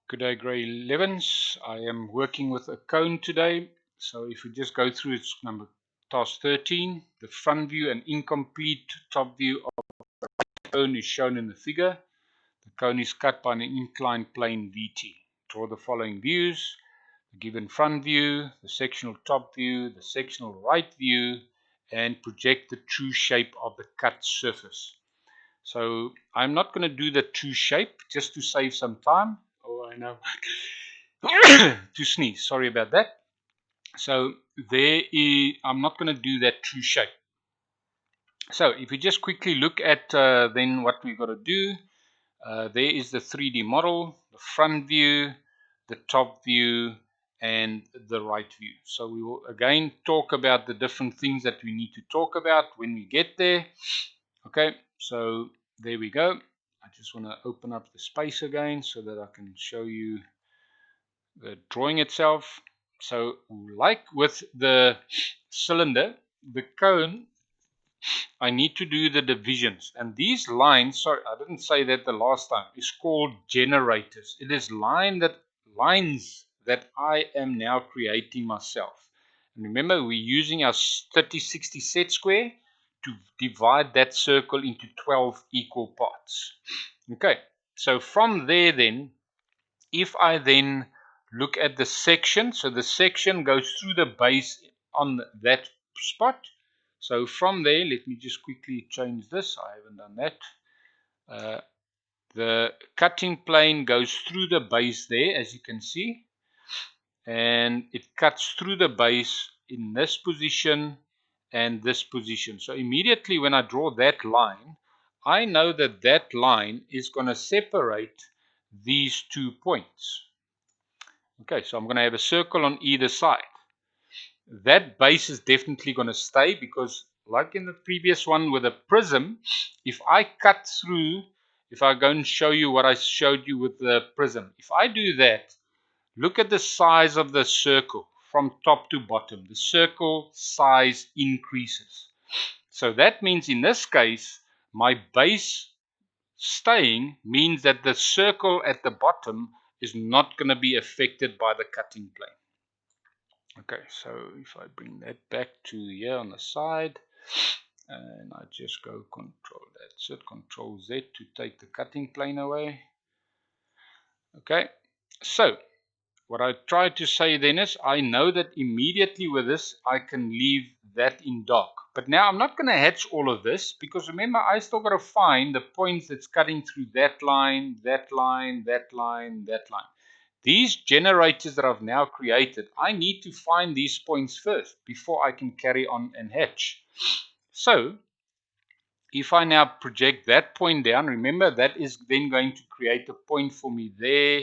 Good day, grade 11s. I am working with a cone today. So if we just go through its task 13, the front view and incomplete top view of the cone is shown in the figure. The cone is cut by an inclined plane VT. Draw the following views: the given front view, the sectional top view, the sectional right view, and project the true shape of the cut surface. So I'm not going to do the true shape just to save some time. Oh, I know. To sneeze. Sorry about that. So I'm not going to do that true shape. So if we just quickly look at then what we've got to do, there is the 3D model, the front view, the top view, and the right view. So we will again talk about the different things that we need to talk about when we get there. Okay, so there we go. I just want to open up the space again so that I can show you the drawing itself. So like with the cylinder, the cone, I need to do the divisions, and these lines, sorry, I didn't say that the last time, is called generators. It is lines that I am now creating myself. And remember, we're using our 30-60 set square to divide that circle into 12 equal parts. Okay, so from there then, if I then look at the section, so the section goes through the base on that spot. So from there, let me just quickly change this. I haven't done that. The cutting plane goes through the base there, as you can see, and it cuts through the base in this position and this position. So immediately when I draw that line, I know that that line is going to separate these 2 points. Okay, so I'm going to have a circle on either side. That base is definitely going to stay because, like in the previous one with a prism, if I cut through, if I go and show you what I showed you with the prism, if I do that, look at the size of the circle from top to bottom. The circle size increases. So that means in this case, my base staying means that the circle at the bottom is not going to be affected by the cutting plane. Okay, so if I bring that back to here on the side, and I just go Control Z to take the cutting plane away. Okay, so what I try to say then is I know that immediately with this I can leave that in dark. But now I'm not going to hatch all of this because remember I still got to find the points that's cutting through that line, that line, that line, that line. These generators that I've now created, I need to find these points first before I can carry on and hatch. So if I now project that point down, remember that is then going to create a point for me there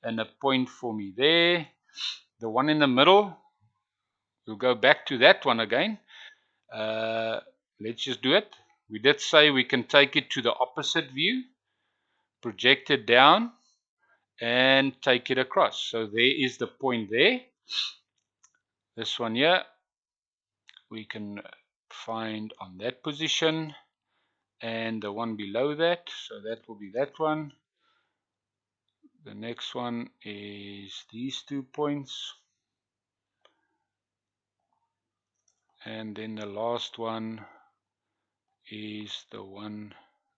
and a point for me there. The one in the middle, we'll go back to that one again. Let's just do it. We did say we can take it to the opposite view, project it down, and take it across. So there is the point there. This one here, we can find on that position, and the one below that, so that will be that one. The next one is these 2 points, and then the last one is the one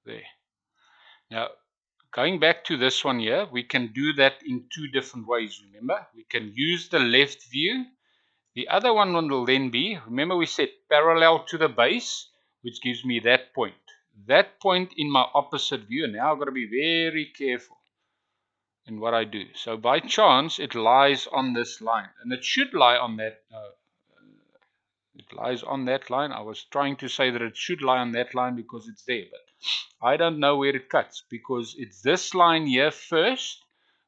there. Now going back to this one here, we can do that in 2 different ways. Remember, we can use the left view. The other one will then be, remember we said parallel to the base, which gives me that point. That point in my opposite view, and now I've got to be very careful in what I do. So by chance, it lies on this line, and it should lie on that. It lies on that line. I was trying to say that it should lie on that line because it's there, but I don't know where it cuts because it's this line here first,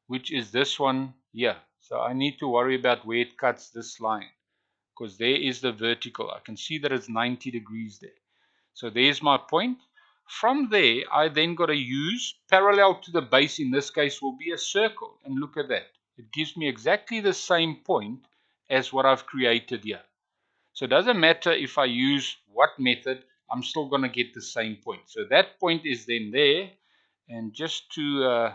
which is this one here. So I need to worry about where it cuts this line because there is the vertical. I can see that it's 90 degrees there. So there's my point. From there, I then got to use parallel to the base. In this case will be a circle, and look at that. It gives me exactly the same point as what I've created here. So it doesn't matter if I use what method, I'm still going to get the same point. So that point is then there, and just to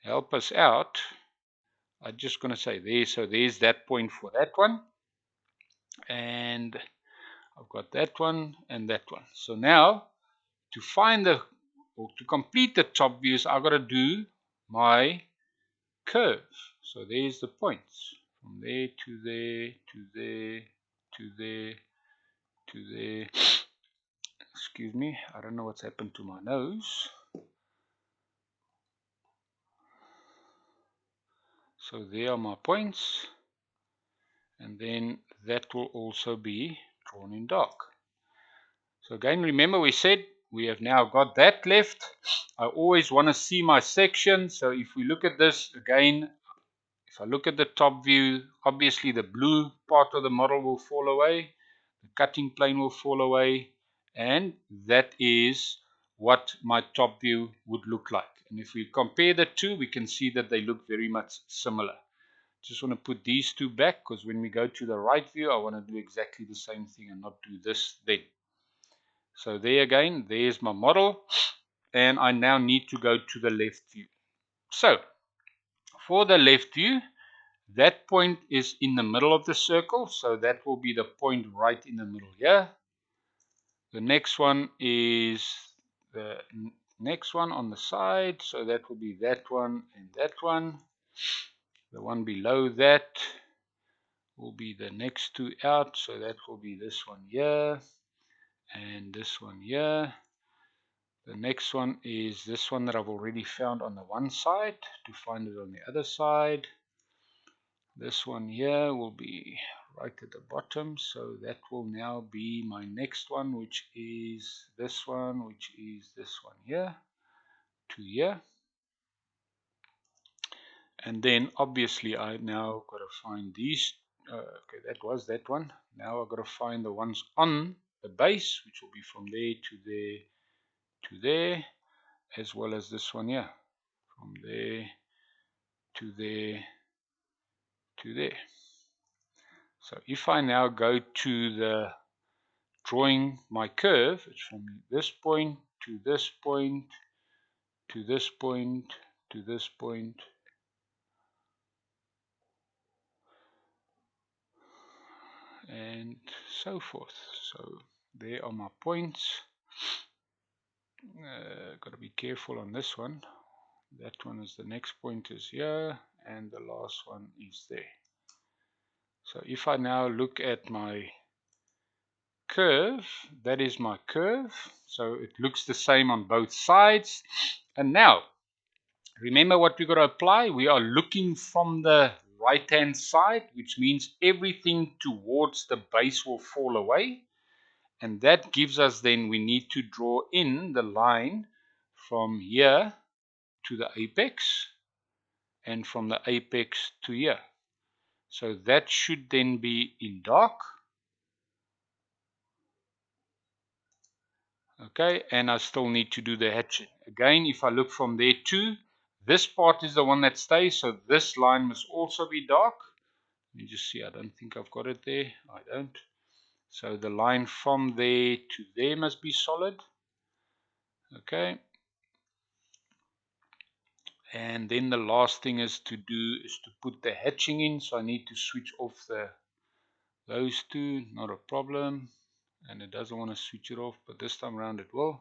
help us out, I'm just going to say there, so there's that point for that one, and I've got that one and that one. So now to find the, or to complete the top views, I've got to do my curve. So there's the points from there to there, to there, to there, to there. Excuse me, I don't know what's happened to my nose. So there are my points, and then that will also be drawn in dark. So again, remember we said we have now got that left. I always want to see my section. So if we look at this again, if I look at the top view, obviously the blue part of the model will fall away, the cutting plane will fall away, and that is what my top view would look like. And if we compare the two, we can see that they look very much similar. Just want to put these two back, because when we go to the right view, I want to do exactly the same thing and not do this then. So there again, there's my model, and I now need to go to the left view. So for the left view, that point is in the middle of the circle, so that will be the point right in the middle here. The next one is the next one on the side, so that will be that one and that one. The one below that will be the next two out, so that will be this one here and this one here. The next one is this one that I've already found on the one side, to find it on the other side. This one here will be right at the bottom, so that will now be my next one, which is this one, which is this one here to here. And then obviously I now got to find these. Okay, that was that one. Now I've got to find the ones on the base, which will be from there to there to there, as well as this one here, from there to there to there. So if I now go to the drawing my curve, it's from this point to this point to this point to this point, and so forth. So there are my points. Got to be careful on this one. That one is the next point is here, and the last one is there. So if I now look at my curve, that is my curve. So it looks the same on both sides. And now remember what we've got to apply. We are looking from the right hand side, which means everything towards the base will fall away, and that gives us, then we need to draw in the line from here to the apex and from the apex to here. So that should then be in dark. Okay, and I still need to do the hatching. Again, if I look from there too, this part is the one that stays, so this line must also be dark. Let me just see, I don't think I've got it there. I don't. So the line from there to there must be solid. Okay. And then the last thing is to do is to put the hatching in. So I need to switch off those two, not a problem. And it doesn't want to switch it off, but this time around it will.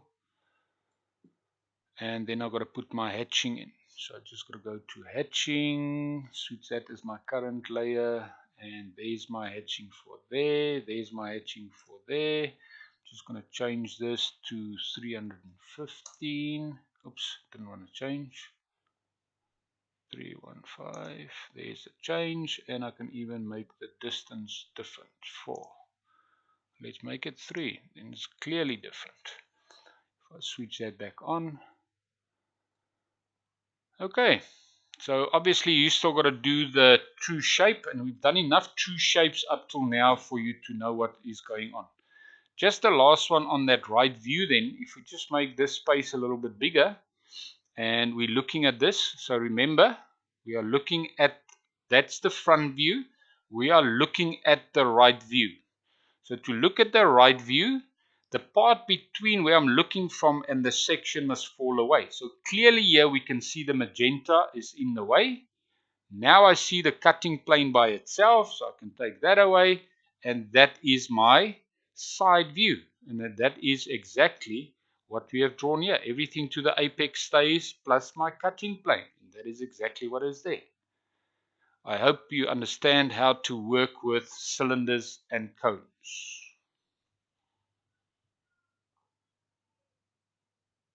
And then I've got to put my hatching in. So I just got to go to hatching, switch that as my current layer, and there's my hatching for there, there's my hatching for there. Just going to change this to 315. Oops, didn't want to change. 315, there's a change, and I can even make the distance different. 4. Let's make it 3, then it's clearly different. If I switch that back on. Okay, so obviously you still got to do the true shape, and we've done enough true shapes up till now for you to know what is going on. Just the last one on that right view then, if we just make this space a little bit bigger, and we're looking at this, so remember, we are looking at, that's the front view, we are looking at the right view. So to look at the right view, the part between where I'm looking from and the section must fall away. So clearly here we can see the magenta is in the way. Now I see the cutting plane by itself, so I can take that away, and that is my side view. And that is exactly what we have drawn here. Everything to the apex stays plus my cutting plane. And that is exactly what is there. I hope you understand how to work with cylinders and cones.